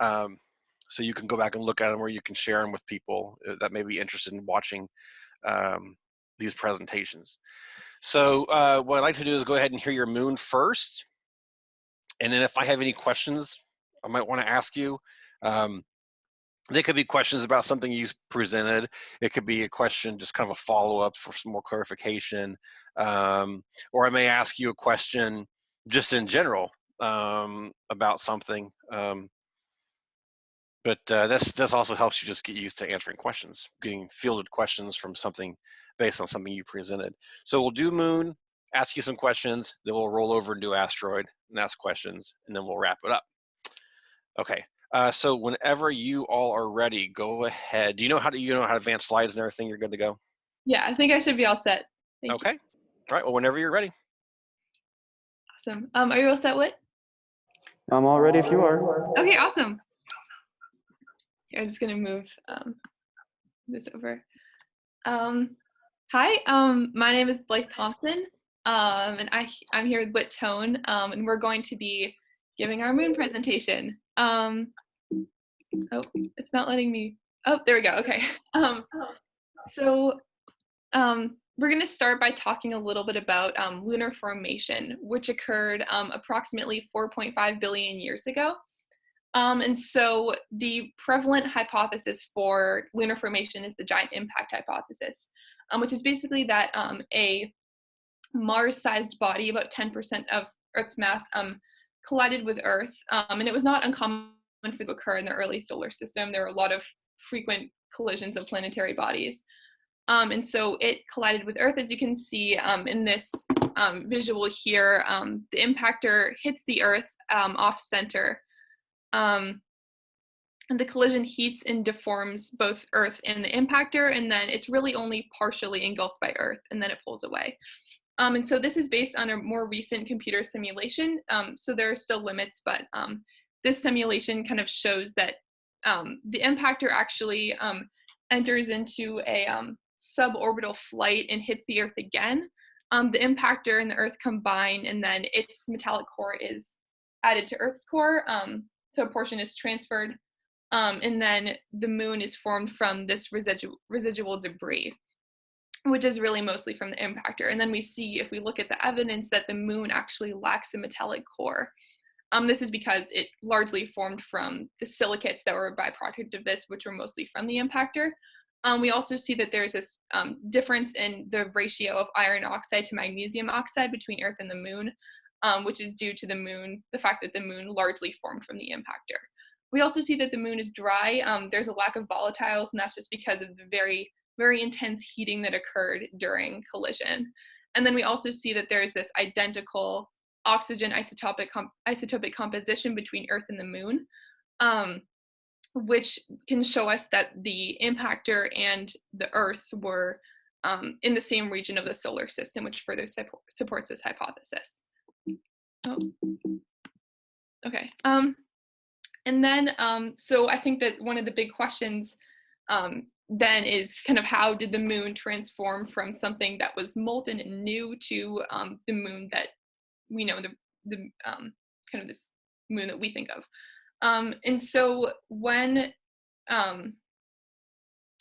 So you can go back and look at them, or you can share them with people that may be interested in watching these presentations. So what I'd like to do is go ahead and hear your moon first. And then if I have any questions I might want to ask you, they could be questions about something you presented. It could be a question, just kind of a follow-up for some more clarification. Or I may ask you a question just in general about something. But this also helps you just get used to answering questions, getting fielded questions from something based on something you presented. So we'll do moon, ask you some questions, then we'll roll over and do asteroid and ask questions, and then we'll wrap it up. Okay. So whenever you all are ready, go ahead. Do you know how to advance slides and everything? You're good to go. Yeah, I think I should be all set. Thank Okay. you. All right. Well, whenever you're ready. Awesome. Are you all set, Whit? I'm all ready if you are. Okay, awesome. Here, I'm just gonna move this over. Hi, my name is Blake Thompson, and I'm here with Whit Tone, and we're going to be giving our moon presentation. Oh, it's not letting me. Oh, there we go. Okay. So we're going to start by talking a little bit about lunar formation, which occurred approximately 4.5 billion years ago. And so the prevalent hypothesis for lunar formation is the giant impact hypothesis, which is basically that a Mars-sized body, about 10% of Earth's mass, collided with Earth. And it was not uncommon for it to occur in the early solar system. There are a lot of frequent collisions of planetary bodies. And so it collided with Earth, as you can see in this visual here. The impactor hits the Earth off-center. And the collision heats and deforms both Earth and the impactor, and then it's really only partially engulfed by Earth, and then it pulls away. And so this is based on a more recent computer simulation. So there are still limits, but this simulation kind of shows that the impactor actually enters into a suborbital flight and hits the Earth again. The impactor and the Earth combine, and then its metallic core is added to Earth's core. So a portion is transferred, and then the moon is formed from this residual debris, which is really mostly from the impactor. And then we see, if we look at the evidence, that the moon actually lacks a metallic core. This is because it largely formed from the silicates that were a byproduct of this, which were mostly from the impactor. We also see that there's this difference in the ratio of iron oxide to magnesium oxide between Earth and the moon, which is due to the fact that the moon largely formed from the impactor. We also see that the moon is dry. There's a lack of volatiles, and that's just because of the very, very intense heating that occurred during collision. And then we also see that there's this identical oxygen isotopic composition between Earth and the moon, which can show us that the impactor and the Earth were in the same region of the solar system, which further supports this hypothesis. Oh. Okay. And then, so I think that one of the big questions then is kind of, how did the moon transform from something that was molten and new to the moon that we know, the kind of this moon that we think of. And so when,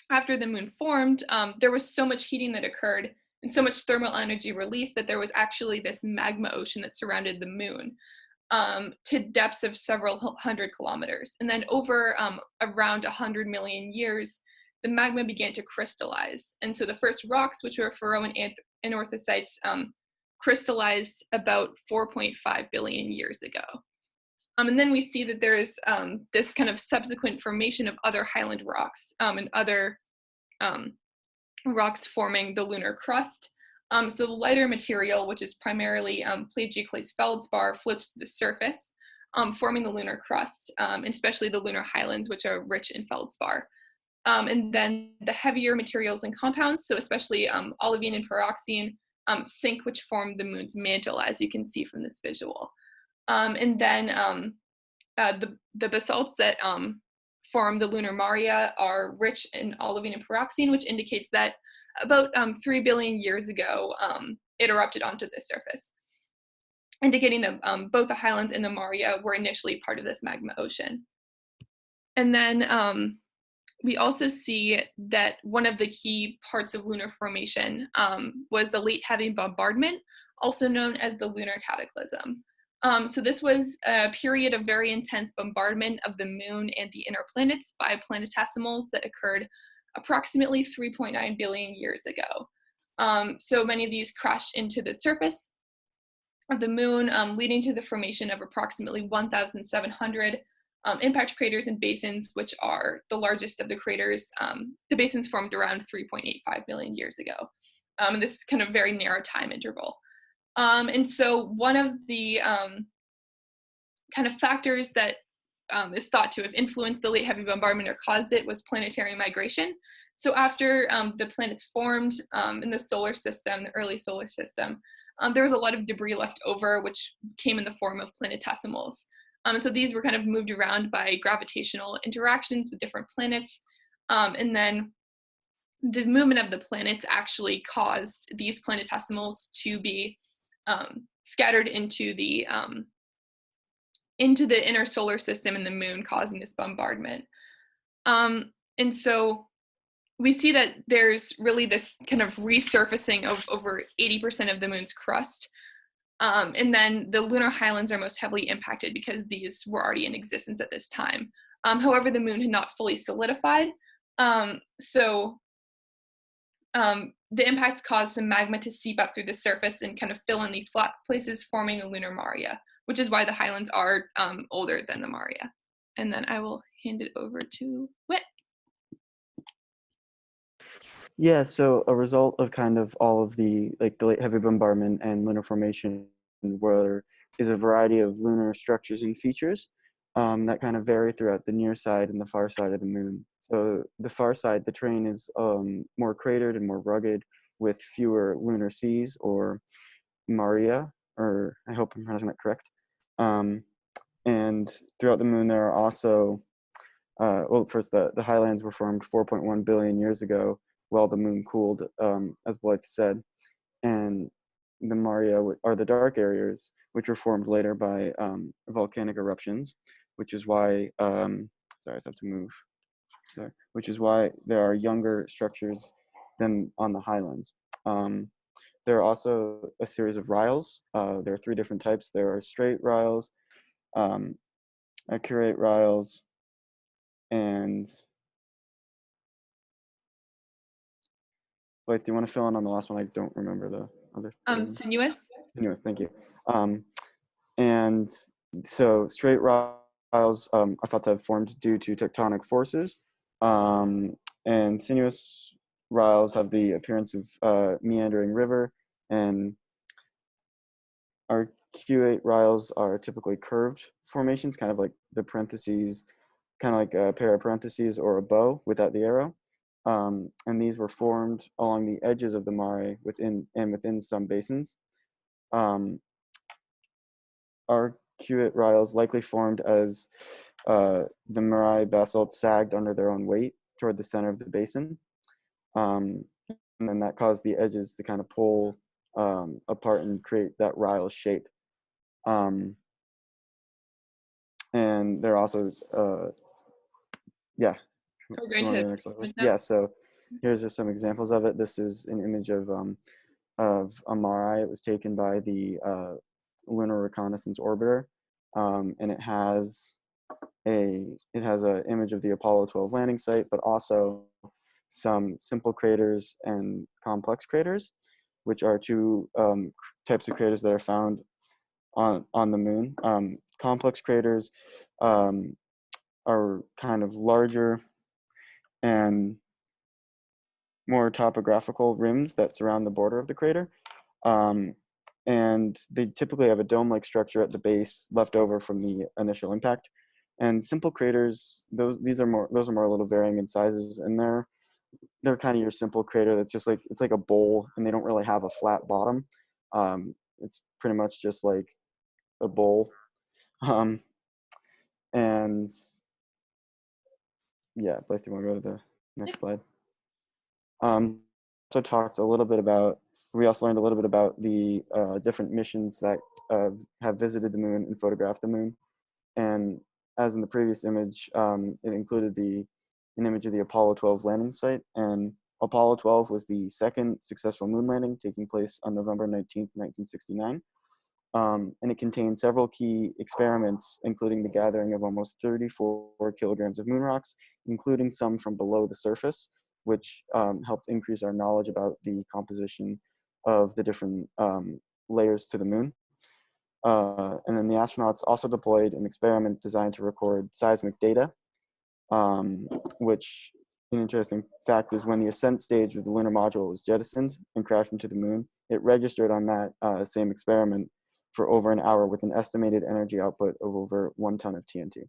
after the moon formed, there was so much heating that occurred and so much thermal energy released that there was actually this magma ocean that surrounded the moon to depths of several hundred kilometers. And then over around 100 million years, the magma began to crystallize. And so the first rocks, which were Faroe and anorthosites, crystallized about 4.5 billion years ago. And then we see that there's this kind of subsequent formation of other highland rocks and other rocks forming the lunar crust. So the lighter material, which is primarily plagioclase feldspar, floats to the surface, forming the lunar crust, and especially the lunar highlands, which are rich in feldspar. And then the heavier materials and compounds, so especially olivine and pyroxene, sink, which form the moon's mantle, as you can see from this visual. And then the basalts that form the lunar maria are rich in olivine and pyroxene, which indicates that about 3 billion years ago, it erupted onto the surface, indicating that both the highlands and the maria were initially part of this magma ocean. And then we also see that one of the key parts of lunar formation was the late heavy bombardment, also known as the lunar cataclysm. So this was a period of very intense bombardment of the moon and the inner planets by planetesimals that occurred approximately 3.9 billion years ago. So many of these crashed into the surface of the moon, leading to the formation of approximately 1,700 impact craters and basins, which are the largest of the craters. The basins formed around 3.85 million years ago. This kind of very narrow time interval. And so one of the kind of factors that is thought to have influenced the late heavy bombardment or caused it was planetary migration. So after the planets formed in the solar system, the early solar system, there was a lot of debris left over, which came in the form of planetesimals. So these were kind of moved around by gravitational interactions with different planets. And then the movement of the planets actually caused these planetesimals to be scattered into the inner solar system and the moon, causing this bombardment. And so we see that there's really this kind of resurfacing of over 80% of the moon's crust. And then the lunar highlands are most heavily impacted because these were already in existence at this time. However, the moon had not fully solidified. So the impacts caused some magma to seep up through the surface and kind of fill in these flat places, forming a lunar maria, which is why the highlands are older than the maria. And then I will hand it over to Whit. Yeah, so a result of kind of all of the late heavy bombardment and lunar formation is a variety of lunar structures and features that kind of vary throughout the near side and the far side of the moon. So the far side, the terrain is more cratered and more rugged with fewer lunar seas or maria, or I hope I'm pronouncing that correct. And throughout the moon, there are also, well, first the highlands were formed 4.1 billion years ago while the moon cooled, as Blythe said. And the maria are the dark areas, which were formed later by volcanic eruptions, which is why, sorry, I just have to move. Sorry, which is why there are younger structures than on the highlands. There are also a series of riles. There are three different types. There are straight riles, accurate riles, and Blythe, do you want to fill in on the last one? I don't remember the other thing. Sinuous. Sinuous, thank you. And so straight riles are thought to have formed due to tectonic forces, and sinuous riles have the appearance of meandering river, and arcuate riles are typically curved formations, kind of like the parentheses, kind of like a pair of parentheses or a bow without the arrow. And these were formed along the edges of the mare within some basins. Arcuate riles likely formed as the mare basalt sagged under their own weight toward the center of the basin. And then that caused the edges to kind of pull apart and create that rile shape. And they're also, yeah. We're going to. Yeah, so here's just some examples of it. This is an image of a mare. It was taken by the Lunar Reconnaissance orbiter, and it has an image of the Apollo 12 landing site, but also some simple craters and complex craters, which are two types of craters that are found on the moon. Complex craters are kind of larger and more topographical rims that surround the border of the crater. And they typically have a dome-like structure at the base left over from the initial impact. And simple craters, those are more a little varying in sizes, and they're kind of your simple crater that's just like, it's like a bowl, and they don't really have a flat bottom. It's pretty much just like a bowl. And yeah, Blythe, you want to go to the next slide? So talked a little bit about, we also learned a little bit about the different missions that have visited the moon and photographed the moon. And as in the previous image, it included an image of the Apollo 12 landing site, and Apollo 12 was the second successful moon landing taking place on November 19th, 1969. And it contained several key experiments, including the gathering of almost 34 kilograms of moon rocks, including some from below the surface, which helped increase our knowledge about the composition of the different layers to the moon. And then the astronauts also deployed an experiment designed to record seismic data, which an interesting fact is when the ascent stage of the lunar module was jettisoned and crashed into the moon, it registered on that same experiment for over an hour with an estimated energy output of over 1 ton of TNT.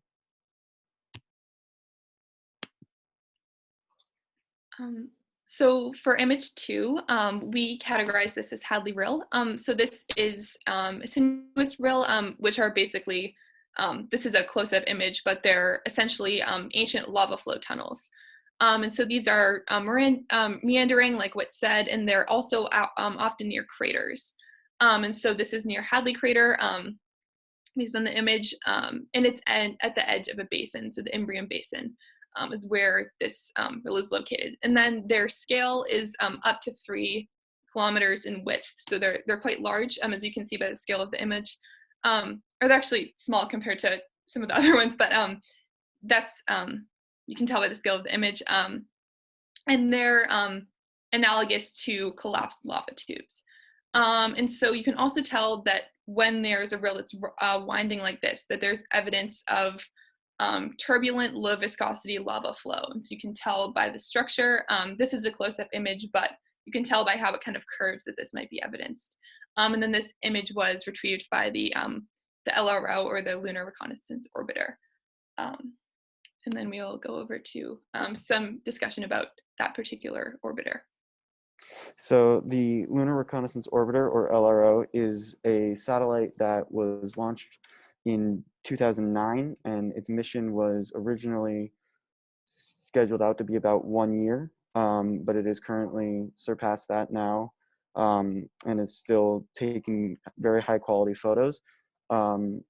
So for image 2, we categorize this as Hadley Rill. So this is a sinuous rill, which are basically, this is a close-up image, but they're essentially ancient lava flow tunnels. And so these are meandering, like Whit said, and they're also often near craters. And so this is near Hadley Crater, based on the image, and it's at the edge of a basin, so the Imbrium Basin. Is where this rill is located. And then their scale is up to 3 kilometers in width. So they're quite large, as you can see by the scale of the image. Or they're actually small compared to some of the other ones, but that's, you can tell by the scale of the image. And they're analogous to collapsed lava tubes. And so you can also tell that when there's a rill that's winding like this, that there's evidence of turbulent, low viscosity lava flow. And so you can tell by the structure, this is a close-up image, but you can tell by how it kind of curves that this might be evidenced. And then this image was retrieved by the LRO, or the Lunar Reconnaissance Orbiter. And then we'll go over to some discussion about that particular orbiter. So the Lunar Reconnaissance Orbiter, or LRO, is a satellite that was launched in 2009, and its mission was originally scheduled out to be about 1 year, but it has currently surpassed that now, and is still taking very high quality photos. Some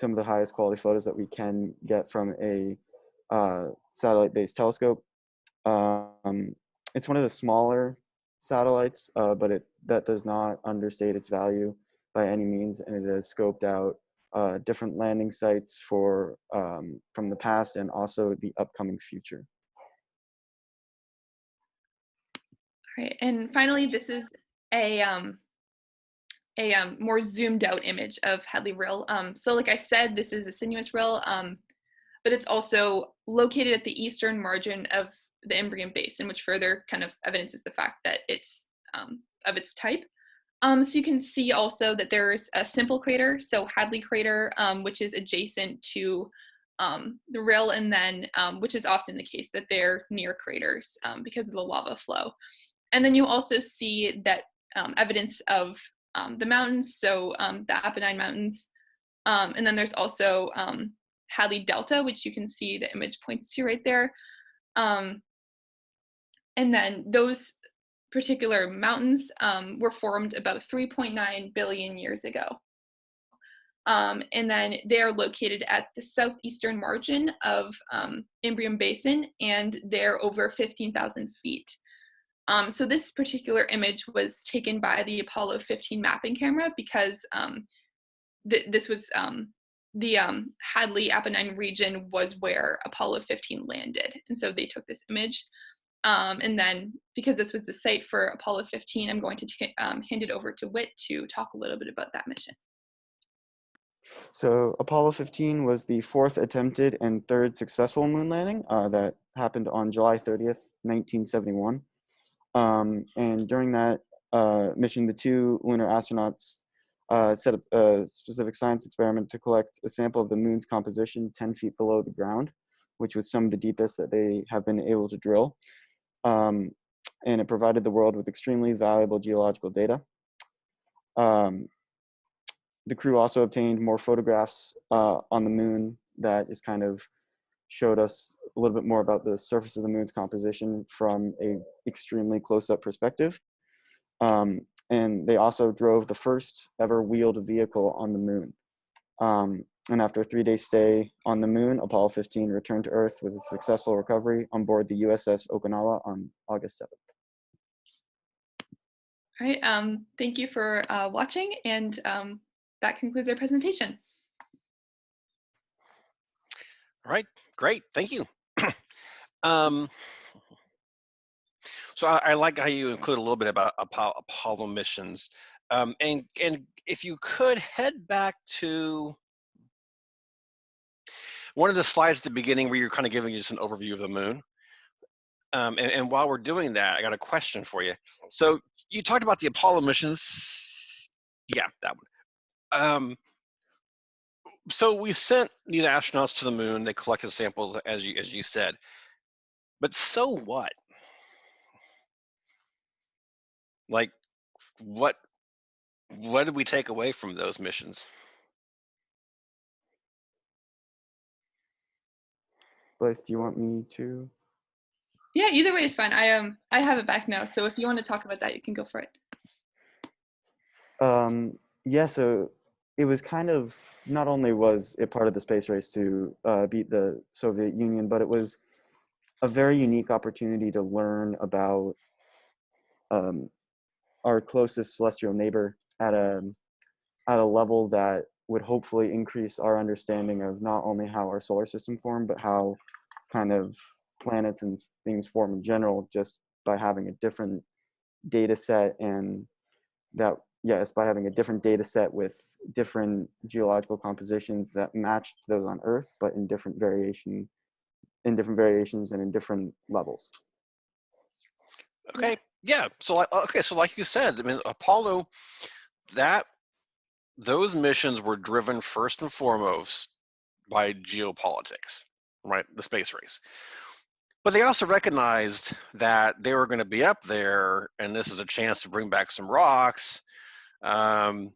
of the highest quality photos that we can get from a satellite-based telescope. It's one of the smaller satellites, but that does not understate its value by any means, and it has scoped out different landing sites for from the past and also the upcoming future. All right, and finally, this is a more zoomed out image of Hadley Rill. So like I said, this is a sinuous rill, but it's also located at the eastern margin of the Imbrium Basin, which further kind of evidences the fact that it's of its type. So you can see also that there's a simple crater, so Hadley Crater, which is adjacent to the rill, and then, which is often the case, that they're near craters because of the lava flow. And then you also see that evidence of the mountains, so the Apennine Mountains. And then there's also Hadley Delta, which you can see the image points to right there. And then those particular mountains were formed about 3.9 billion years ago. And then they are located at the southeastern margin of Imbrium Basin, and they're over 15,000 feet. So this particular image was taken by the Apollo 15 mapping camera because this was the Hadley Apennine region was where Apollo 15 landed. And so they took this image. And then because this was the site for Apollo 15, I'm going to hand it over to Whit to talk a little bit about that mission. So Apollo 15 was the 4th attempted and 3rd successful moon landing that happened on July 30th, 1971. And during that mission, the 2 lunar astronauts set up a specific science experiment to collect a sample of the moon's composition 10 feet below the ground, which was some of the deepest that they have been able to drill. And it provided the world with extremely valuable geological data. The crew also obtained more photographs on the moon that is kind of showed us a little bit more about the surface of the moon's composition from a extremely close-up perspective. And they also drove the first ever wheeled vehicle on the moon. And after a 3-day stay on the moon, Apollo 15 returned to Earth with a successful recovery on board the USS Okinawa on August 7th. All right, thank you for watching, and that concludes our presentation. All right, great, thank you. So I like how you include a little bit about Apollo missions. And if you could head back to one of the slides at the beginning where you're kind of giving just an overview of the moon. And while we're doing that, I got a question for you. So you talked about the Apollo missions. Yeah, that one. So we sent these astronauts to the moon. They collected samples, as you said. But so what? Like, what did we take away from those missions? Blythe, do you want me to? Yeah, either way is fine. I have it back now, so if you want to talk about that, you can go for it. Yeah, so it was kind of, not only was it part of the space race to beat the Soviet Union, but it was a very unique opportunity to learn about our closest celestial neighbor at a level that would hopefully increase our understanding of not only how our solar system formed, but how kind of planets and things form in general, just by having a different data set. And that, yes, by having a different data set with different geological compositions that matched those on Earth, but in different variations and in different levels. Okay, yeah. So like you said, I mean, Apollo, those missions were driven first and foremost by geopolitics, right? The space race. But they also recognized that they were going to be up there, and this is a chance to bring back some rocks, and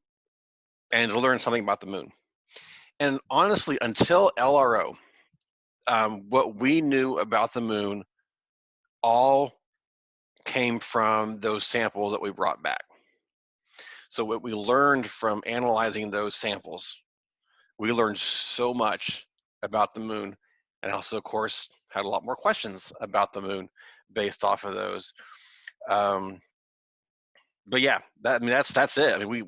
to learn something about the moon. And honestly, until LRO, what we knew about the moon all came from those samples that we brought back. So what we learned from analyzing those samples, we learned so much about the moon, and also, of course, had a lot more questions about the moon based off of those. But yeah, that's it. I mean,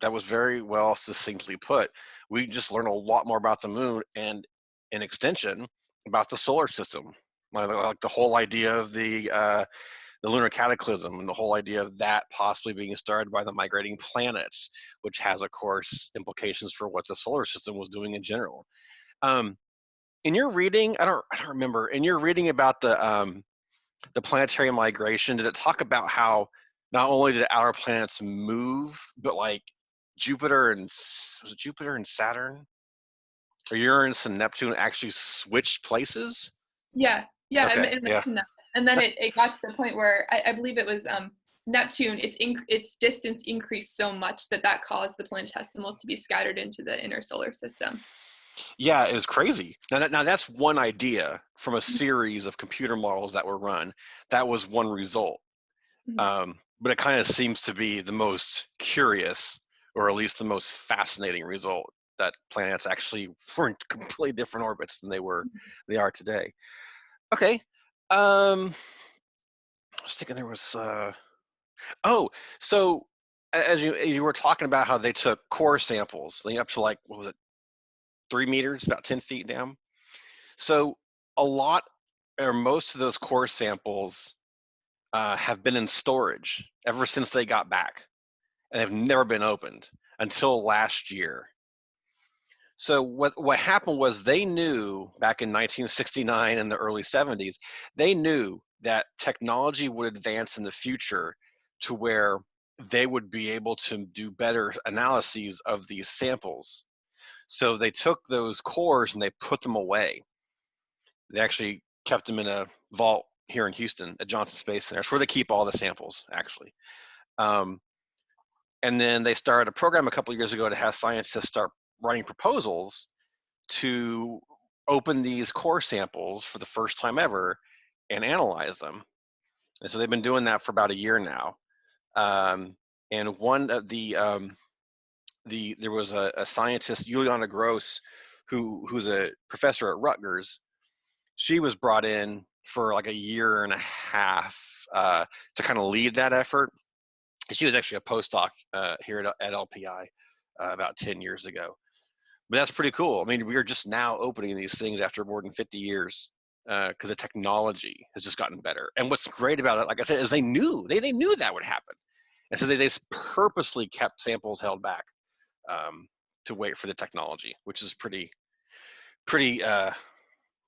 that was very well succinctly put. We just learned a lot more about the moon, and in extension about the solar system, like the whole idea of the lunar cataclysm, and the whole idea of that possibly being started by the migrating planets, which has, of course, implications for what the solar system was doing in general. In your reading, I don't remember. In your reading about the planetary migration, did it talk about how not only did outer planets move, but like Jupiter and Saturn, or Uranus and Neptune actually switched places? Yeah, Okay, it yeah. mentioned that. And then it got to the point where I believe it was Neptune, its distance increased so much that caused the planetesimals to be scattered into the inner solar system. Yeah, it was crazy. Now that's one idea from a series of computer models that were run. That was one result. But it kind of seems to be the most curious, or at least the most fascinating result, that planets actually were in completely different orbits than they are today. Okay. I was thinking there was so as you were talking about how they took core samples, up to, like, what was it, 3 meters, about 10 feet down. So a lot, or most of those core samples have been in storage ever since they got back, and have never been opened until last year. So what happened was, they knew back in 1969 and the early 70s, they knew that technology would advance in the future to where they would be able to do better analyses of these samples. So they took those cores and they put them away. They actually kept them in a vault here in Houston at Johnson Space Center. It's where they keep all the samples, actually. And then they started a program a couple of years ago to have scientists start writing proposals to open these core samples for the first time ever and analyze them. And so they've been doing that for about a year now. And one of the there was a scientist, Juliana Gross, who's a professor at Rutgers. She was brought in for like a year and a half to kind of lead that effort. She was actually a postdoc here at LPI about 10 years ago. But that's pretty cool. I mean, we are just now opening these things after more than 50 years because the technology has just gotten better. And what's great about it, like I said, is they knew that would happen. And so they purposely kept samples held back to wait for the technology, which is pretty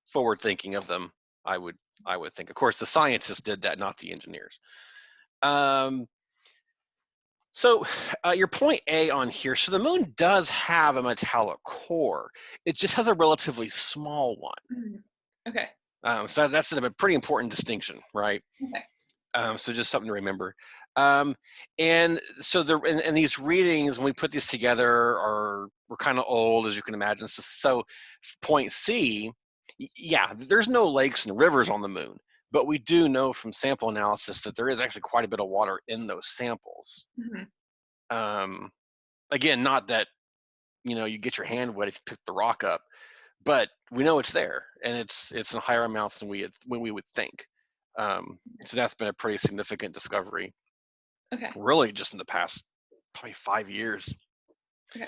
forward thinking of them. I would think. Of course, the scientists did that, not the engineers. So your point A on here, so the moon does have a metallic core. It just has a relatively small one. Okay. So that's a pretty important distinction, right? Okay. So just something to remember. And so and these readings, when we put these together, we're kind of old, as you can imagine. So point C, yeah, there's no lakes and rivers on the moon. But we do know from sample analysis that there is actually quite a bit of water in those samples. Mm-hmm. Again, not that you get your hand wet if you pick the rock up, but we know it's there, and it's in higher amounts than we would think. So that's been a pretty significant discovery. Okay. Really, just in the past probably 5 years. Okay.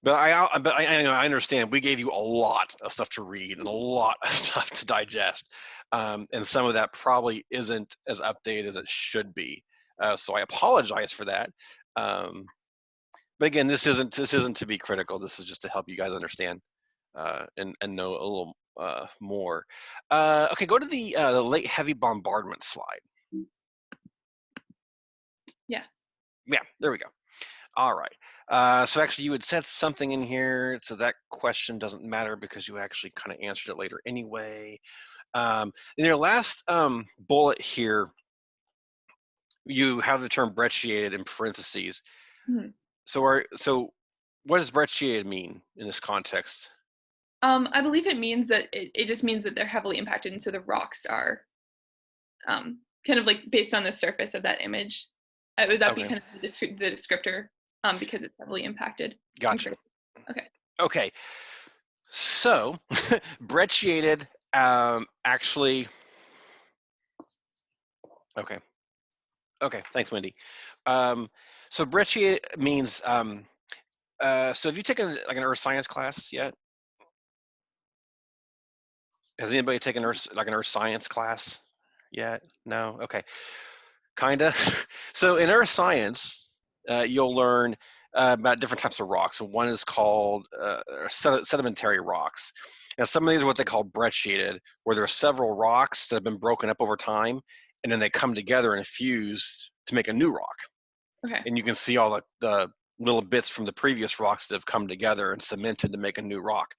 But I understand we gave you a lot of stuff to read and a lot of stuff to digest, and some of that probably isn't as updated as it should be. So I apologize for that. But again, this isn't to be critical. This is just to help you guys understand and know a little more. Okay, go to the late heavy bombardment slide. Yeah. Yeah, there we go. All right. So actually, you had said something in here, so that question doesn't matter because you actually kind of answered it later anyway. In your last bullet here, you have the term brecciated in parentheses. Mm-hmm. So what does brecciated mean in this context? I believe it means that it just means that they're heavily impacted, and so the rocks are kind of like based on the surface of that image. Would that be kind of the descriptor? Because it's heavily impacted. Gotcha. Okay. Okay. So, brecciated actually. Okay. Okay. Thanks, Wendy. So brecciated means. So have you taken like an earth science class yet? Has anybody taken an earth science class yet? No. Okay. Kinda. So in earth science, you'll learn about different types of rocks. And one is called sedimentary rocks. Now, some of these are what they call brecciated, where there are several rocks that have been broken up over time, and then they come together and fuse to make a new rock. Okay. And you can see all the little bits from the previous rocks that have come together and cemented to make a new rock.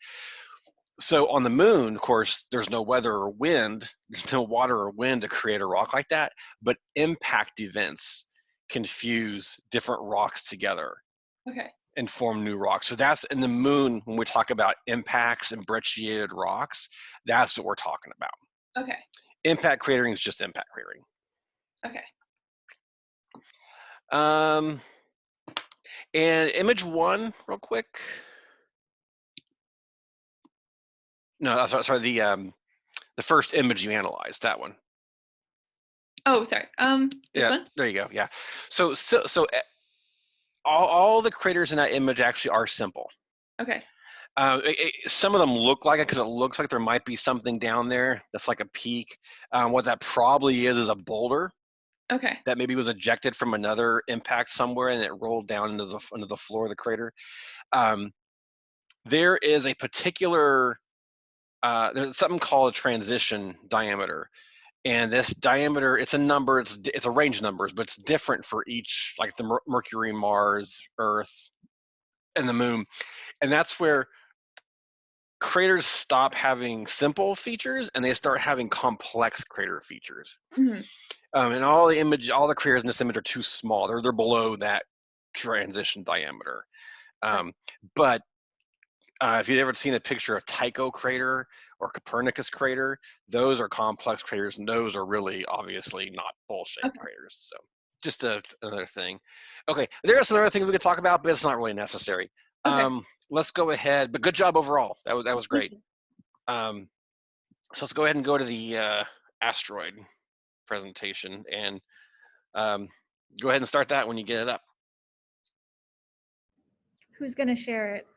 So on the moon, of course, there's no weather or wind, there's no water or wind to create a rock like that, but impact events can fuse different rocks together. Okay. And form new rocks. So that's in the moon, when we talk about impacts and brecciated rocks, that's what we're talking about. Okay. Impact cratering is just impact cratering. Okay. And image 1, real quick. No, sorry. The first image you analyzed, that one. Oh, sorry. This one? There you go. Yeah. So all the craters in that image actually are simple. Okay. Some of them look like it because it looks like there might be something down there that's like a peak. What that probably is a boulder. Okay. That maybe was ejected from another impact somewhere and it rolled down into the floor of the crater. There is a particular there's something called a transition diameter, and this diameter, it's a number, it's a range of numbers, but it's different for each, like the Mercury, Mars, Earth, and the Moon, and that's where craters stop having simple features and they start having complex crater features. Mm-hmm. And all the craters in this image are too small. They're below that transition diameter. But if you've ever seen a picture of Tycho crater or Copernicus crater, those are complex craters, and those are really obviously not bowl-shaped craters. So, another thing. Okay, there are some other things we could talk about, but it's not really necessary. Okay. Let's go ahead. But good job overall. That was great. Thank you. So let's go ahead and go to the asteroid presentation, and go ahead and start that when you get it up. Who's going to share it?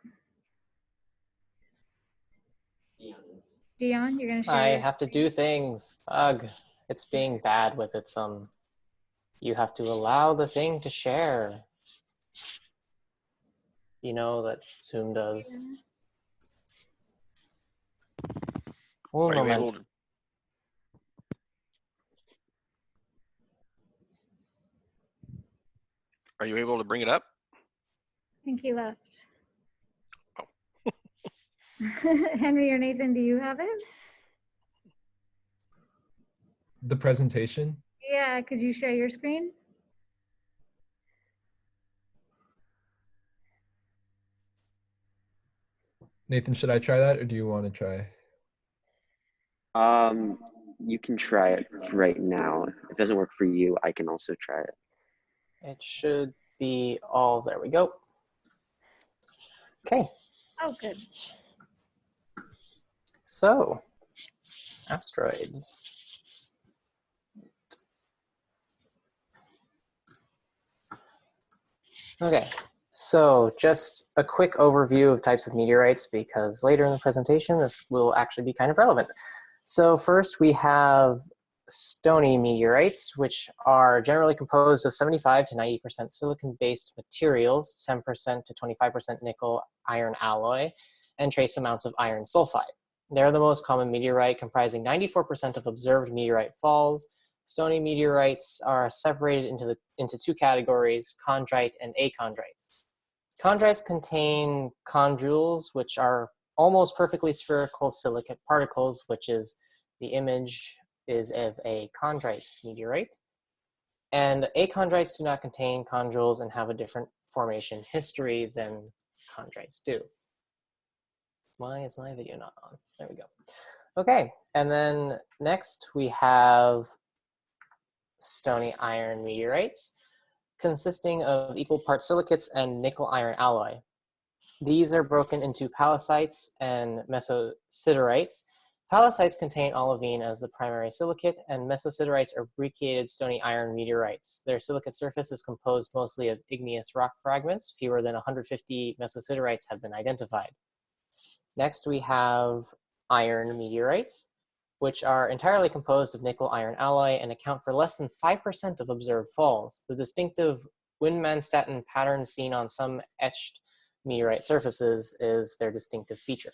Dion, you're going to share I your have to do things. Ugh, it's being bad with its you have to allow the thing to share. You know that Zoom does. Un Are you able moment. to, are you able to bring it up? I think he left. Oh. Henry or Nathan, do you have it? The presentation? Yeah, could you share your screen? Nathan, should I try that or do you want to try? You can try it right now. If it doesn't work for you, I can also try it. It should be all, there we go. Okay, Oh, good. so asteroids. Okay, so just a quick overview of types of meteorites, because later in the presentation this will actually be kind of relevant. So first we have stony meteorites, which are generally composed of 75 to 90% silicon-based materials, 10% to 25% nickel iron alloy, and trace amounts of iron sulfide. They're the most common meteorite, comprising 94% of observed meteorite falls. Stony meteorites are separated into two categories, chondrite and achondrites. Chondrites contain chondrules, which are almost perfectly spherical silicate particles, which is the image is of a chondrite meteorite. And achondrites do not contain chondrules and have a different formation history than chondrites do. Why is my video not on? There we go. Okay, and then next we have stony iron meteorites, consisting of equal parts silicates and nickel iron alloy. These are broken into pallasites and mesositerites. Pallasites contain olivine as the primary silicate, and mesositerites are brecciated stony iron meteorites. Their silicate surface is composed mostly of igneous rock fragments. Fewer than 150 mesositerites have been identified. Next, we have iron meteorites, which are entirely composed of nickel iron alloy and account for less than 5% of observed falls. The distinctive Windman-Stanton pattern seen on some etched meteorite surfaces is their distinctive feature.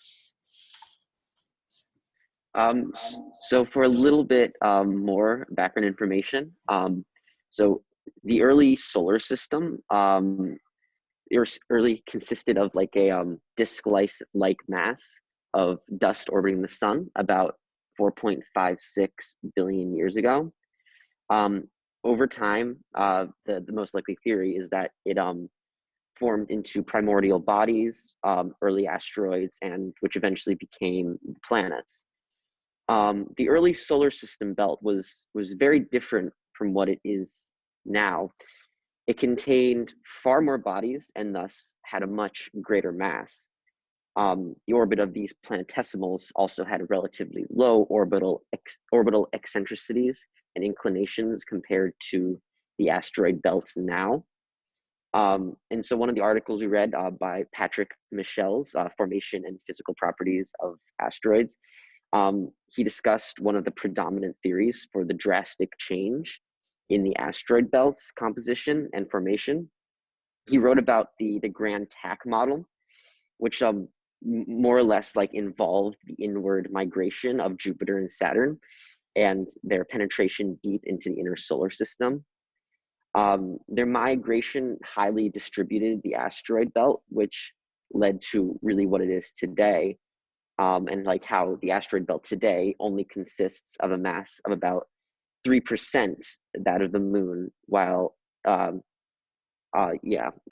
So for a little bit more background information, so the early solar system early consisted of like a disk-like mass of dust orbiting the sun about 4.56 billion years ago. Over time, the most likely theory is that it formed into primordial bodies, early asteroids, and which eventually became planets. The early solar system belt was very different from what it is now. It contained far more bodies and thus had a much greater mass. The orbit of these planetesimals also had relatively low orbital eccentricities and inclinations compared to the asteroid belts now. And so one of the articles we read by Patrick Michel's Formation and Physical Properties of Asteroids, he discussed one of the predominant theories for the drastic change in the asteroid belt's composition and formation. He wrote about the Grand Tack model, which more or less like involved the inward migration of Jupiter and Saturn and their penetration deep into the inner solar system. Their migration highly distributed the asteroid belt, which led to really what it is today. And like how the asteroid belt today only consists of a mass of about 3% that of the moon, while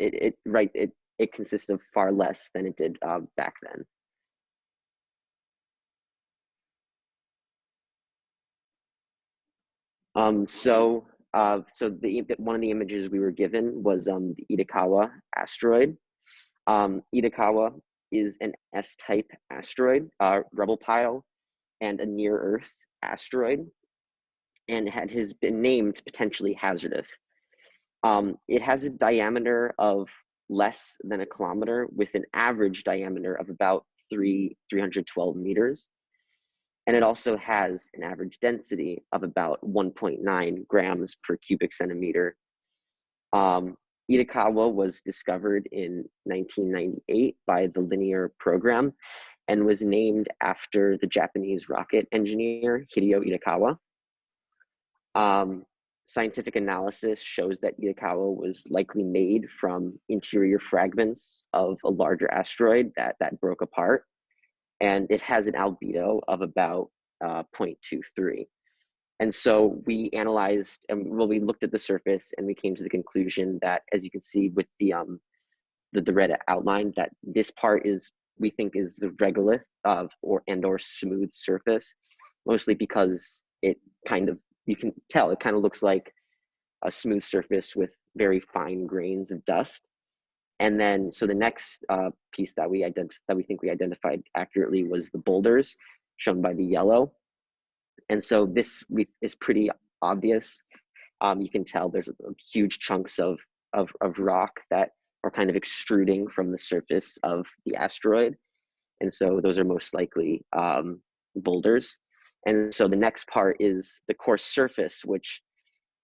it consists of far less than it did back then. So So one of the images we were given was the Irikawa asteroid. Irikawa is an S-type asteroid, rubble pile, and a near-Earth asteroid, and has been named potentially hazardous. It has a diameter of less than a kilometer, with an average diameter of about 312 meters. And it also has an average density of about 1.9 grams per cubic centimeter. Irikawa was discovered in 1998 by the Linear program and was named after the Japanese rocket engineer Hideo Irikawa. Scientific analysis shows that Irikawa was likely made from interior fragments of a larger asteroid that broke apart, and it has an albedo of about 0.23. And so we analyzed, and we looked at the surface, and we came to the conclusion that, as you can see with the red outline, that this part we think is the regolith or smooth surface, mostly because it you can tell it kind of looks like a smooth surface with very fine grains of dust. And then, so the next piece that we think we identified accurately was the boulders, shown by the yellow. And so this is pretty obvious. You can tell there's huge chunks of rock that are kind of extruding from the surface of the asteroid. And so those are most likely boulders. And so the next part is the coarse surface, which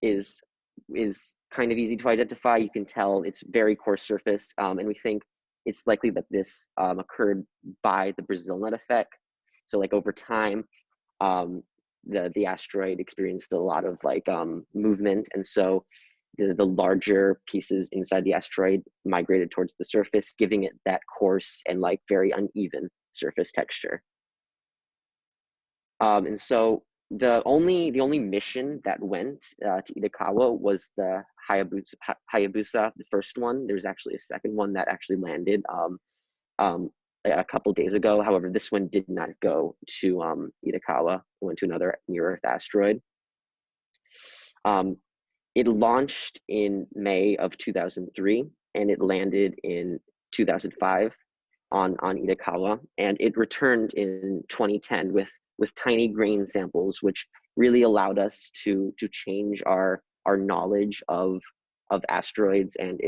is kind of easy to identify. You can tell it's very coarse surface, and we think it's likely that this occurred by the Brazil nut effect. So like over time, the asteroid experienced a lot of movement, and so the larger pieces inside the asteroid migrated towards the surface, giving it that coarse and very uneven surface texture. And so the only mission that went to Irikawa was the Hayabusa, the first one. There's actually a second one that actually landed a couple days ago. However, this one did not go to Irikawa. It went to another near-Earth asteroid. It launched in May of 2003, and it landed in 2005 on Irikawa, and it returned in 2010 with tiny grain samples, which really allowed us to change our knowledge of asteroids. And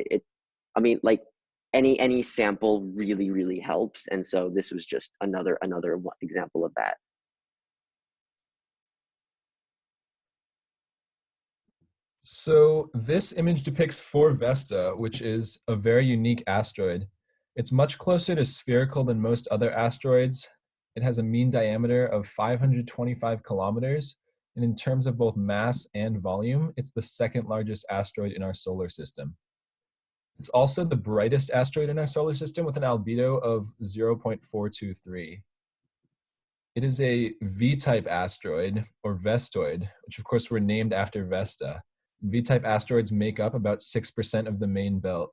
any sample really helps, and so this was just another example of that. So this image depicts 4 Vesta, which is a very unique asteroid. It's much closer to spherical than most other asteroids. It has a mean diameter of 525 kilometers, and in terms of both mass and volume, it's the second largest asteroid in our solar system. It's also the brightest asteroid in our solar system, with an albedo of 0.423. It is a V-type asteroid, or Vestoid, which of course were named after Vesta. V-type asteroids make up about 6% of the main belt.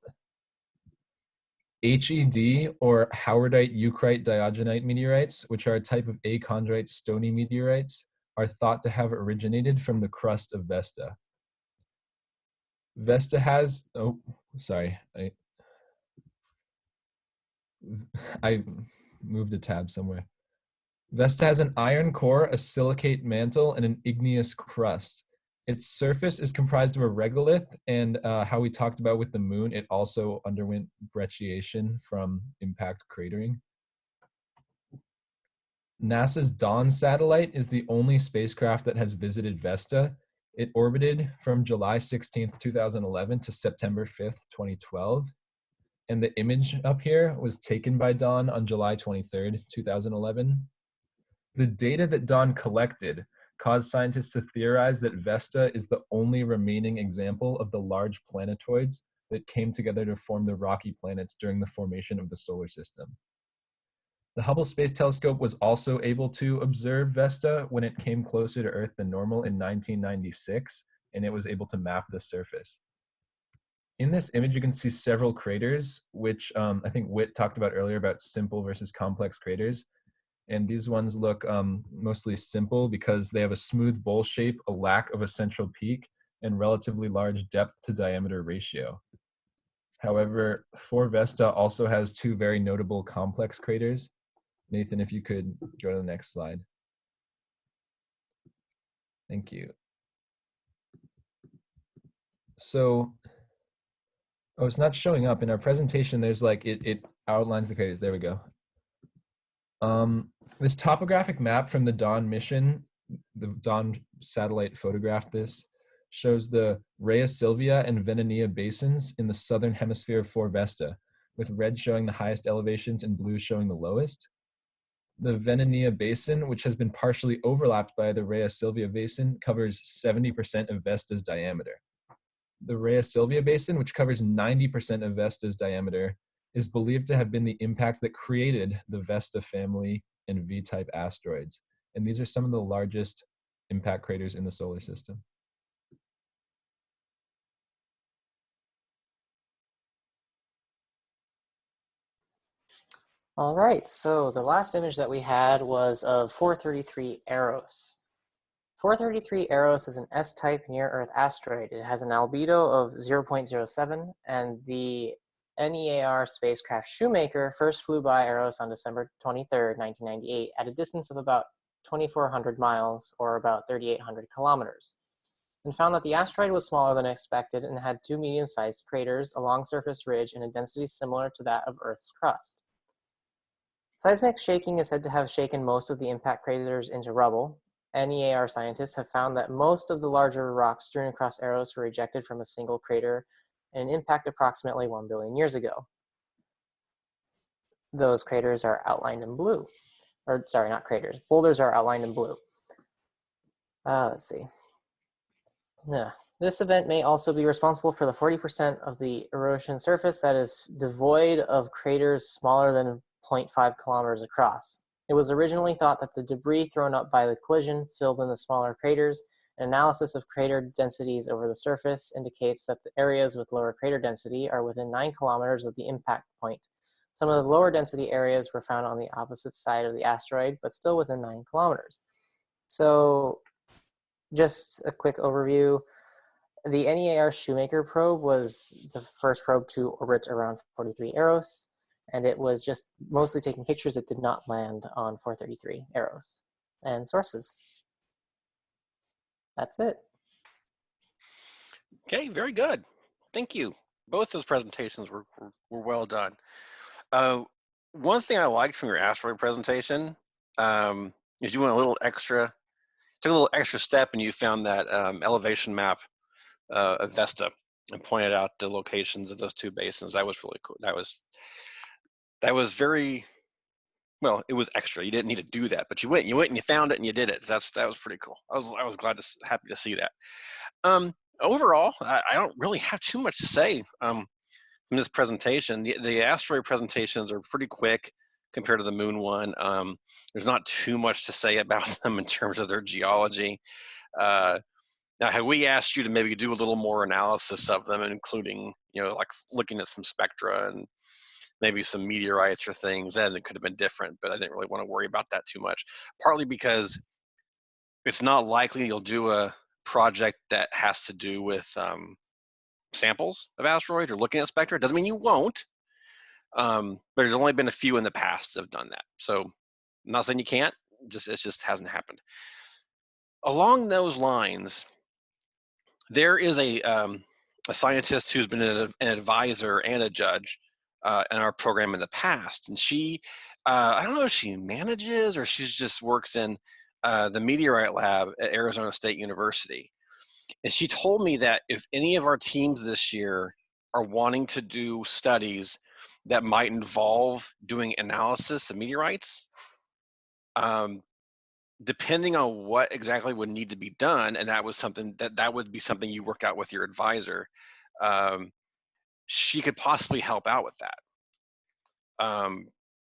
HED, or Howardite-Eucrite Diogenite meteorites, which are a type of achondrite stony meteorites, are thought to have originated from the crust of Vesta. Vesta has, oh, sorry, I moved a tab somewhere. Vesta has an iron core, a silicate mantle, and an igneous crust. Its surface is comprised of a regolith, and how we talked about with the moon, it also underwent brecciation from impact cratering. NASA's Dawn satellite is the only spacecraft that has visited Vesta. It orbited from July 16th, 2011 to September 5th, 2012. And the image up here was taken by Dawn on July 23rd, 2011. The data that Dawn collected caused scientists to theorize that Vesta is the only remaining example of the large planetoids that came together to form the rocky planets during the formation of the solar system. The Hubble Space Telescope was also able to observe Vesta when it came closer to Earth than normal in 1996, and it was able to map the surface. In this image, you can see several craters, which I think Whit talked about earlier about simple versus complex craters. And these ones look mostly simple because they have a smooth bowl shape, a lack of a central peak, and relatively large depth to diameter ratio. However, 4 Vesta also has 2 very notable complex craters. Nathan, if you could go to the next slide. Thank you. So, oh, it's not showing up in our presentation. There's like, it outlines the craters. There we go. This topographic map from the Dawn mission, the Dawn satellite photographed this, shows the Rhea Silvia and Venania basins in the southern hemisphere of 4 Vesta, with red showing the highest elevations and blue showing the lowest. The Venania basin, which has been partially overlapped by the Rhea Silvia basin, covers 70% of Vesta's diameter. The Rhea Silvia basin, which covers 90% of Vesta's diameter, is believed to have been the impact that created the Vesta family and V-type asteroids. And these are some of the largest impact craters in the solar system. All right, so the last image that we had was of 433 Eros. 433 Eros is an S-type near-Earth asteroid. It has an albedo of 0.07, and the NEAR spacecraft Shoemaker first flew by Eros on December 23rd, 1998, at a distance of about 2,400 miles, or about 3,800 kilometers, and found that the asteroid was smaller than expected and had 2 medium-sized craters, a long surface ridge, and a density similar to that of Earth's crust. Seismic shaking is said to have shaken most of the impact craters into rubble. NEAR scientists have found that most of the larger rocks strewn across Eros were ejected from a single crater in an impact approximately 1 billion years ago. Those craters are outlined in blue. Or, sorry, not craters. Boulders are outlined in blue. Let's see. Yeah. This event may also be responsible for the 40% of the erosion surface that is devoid of craters smaller than 0.5 kilometers across. It was originally thought that the debris thrown up by the collision filled in the smaller craters. An analysis of crater densities over the surface indicates that the areas with lower crater density are within 9 kilometers of the impact point. Some of the lower density areas were found on the opposite side of the asteroid, but still within 9 kilometers. So just a quick overview. The NEAR Shoemaker probe was the first probe to orbit around 43 Eros, and it was just mostly taking pictures. It did not land on 433 Eros. And sources. That's it. Okay, very good. Thank you. Both those presentations were well done. One thing I liked from your asteroid presentation is you went a little extra, took a little extra step, and you found that elevation map of Vesta and pointed out the locations of those 2 basins. That was really cool. That was very, well, it was extra. You didn't need to do that, but you went and you found it and you did it. That was pretty cool. I was happy to see that. Overall, I don't really have too much to say from this presentation. The asteroid presentations are pretty quick compared to the moon one. There's not too much to say about them in terms of their geology. Now, had we asked you to maybe do a little more analysis of them, including, like looking at some spectra and maybe some meteorites or things, then it could have been different, but I didn't really want to worry about that too much, partly because it's not likely you'll do a project that has to do with samples of asteroids or looking at spectra. It doesn't mean you won't, but there's only been a few in the past that have done that. So I'm not saying you can't, it just hasn't happened. Along those lines, there is a scientist who's been an advisor and a judge in our program in the past, and she, I don't know if she manages or she just works in the meteorite lab at Arizona State University. And she told me that if any of our teams this year are wanting to do studies that might involve doing analysis of meteorites, depending on what exactly would need to be done, and that was something that would be something you work out with your advisor, she could possibly help out with that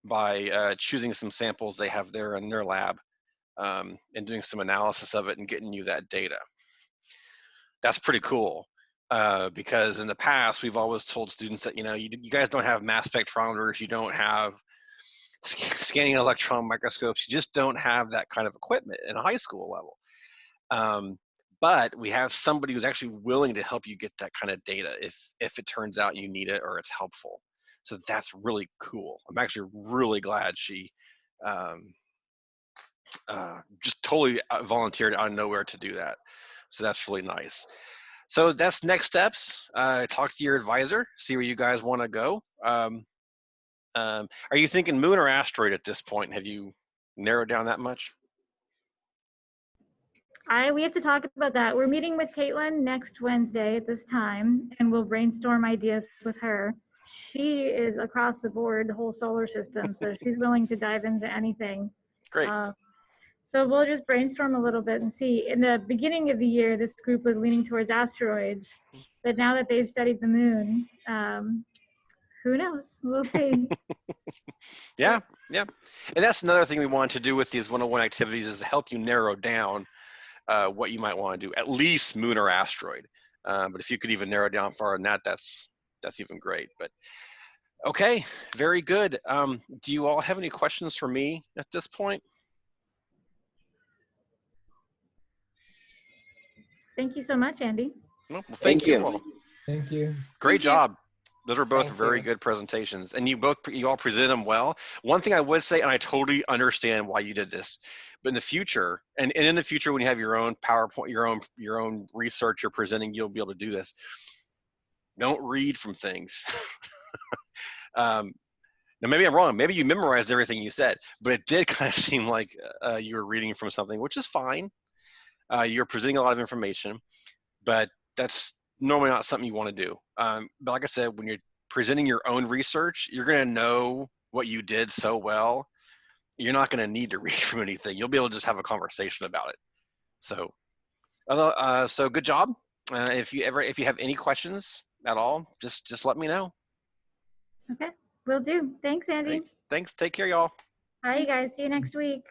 by choosing some samples they have there in their lab and doing some analysis of it and getting you that data. That's pretty cool because in the past we've always told students that you guys don't have mass spectrometers, you don't have scanning electron microscopes, you just don't have that kind of equipment in a high school level. but we have somebody who's actually willing to help you get that kind of data if it turns out you need it or it's helpful. So that's really cool. I'm actually really glad she just totally volunteered out of nowhere to do that. So that's really nice. So that's next steps. Talk to your advisor, see where you guys want to go. Are you thinking moon or asteroid at this point? Have you narrowed down that much? We have to talk about that. We're meeting with Caitlin next Wednesday at this time, and we'll brainstorm ideas with her. She is across the board, the whole solar system, so she's willing to dive into anything. Great. So we'll just brainstorm a little bit and see. In the beginning of the year, this group was leaning towards asteroids, but now that they've studied the moon, who knows? We'll see. Yeah. And that's another thing we want to do with these 101 activities is to help you narrow down what you might want to do, at least moon or asteroid. But if you could even narrow down farther than that, that's even great. But okay, very good. Do you all have any questions for me at this point? Thank you so much, Andy. Well, Thank you. all. Thank you. Great job. Those were both Thank very you. good presentations, and you all presented them well. One thing I would say, and I totally understand why you did this, but in the future, and in the future when you have your own PowerPoint, your own research you're presenting, you'll be able to do this. Don't read from things. Now maybe I'm wrong. Maybe you memorized everything you said, but it did kind of seem like you were reading from something, which is fine. You're presenting a lot of information, but that's normally not something you want to do. But like I said, when you're presenting your own research, you're going to know what you did so well. You're not going to need to read from anything. You'll be able to just have a conversation about it. So, so good job. If you have any questions at all, just let me know. Okay, will do. Thanks, Andy. Great. Thanks. Take care, y'all. All right, you guys. See you next week.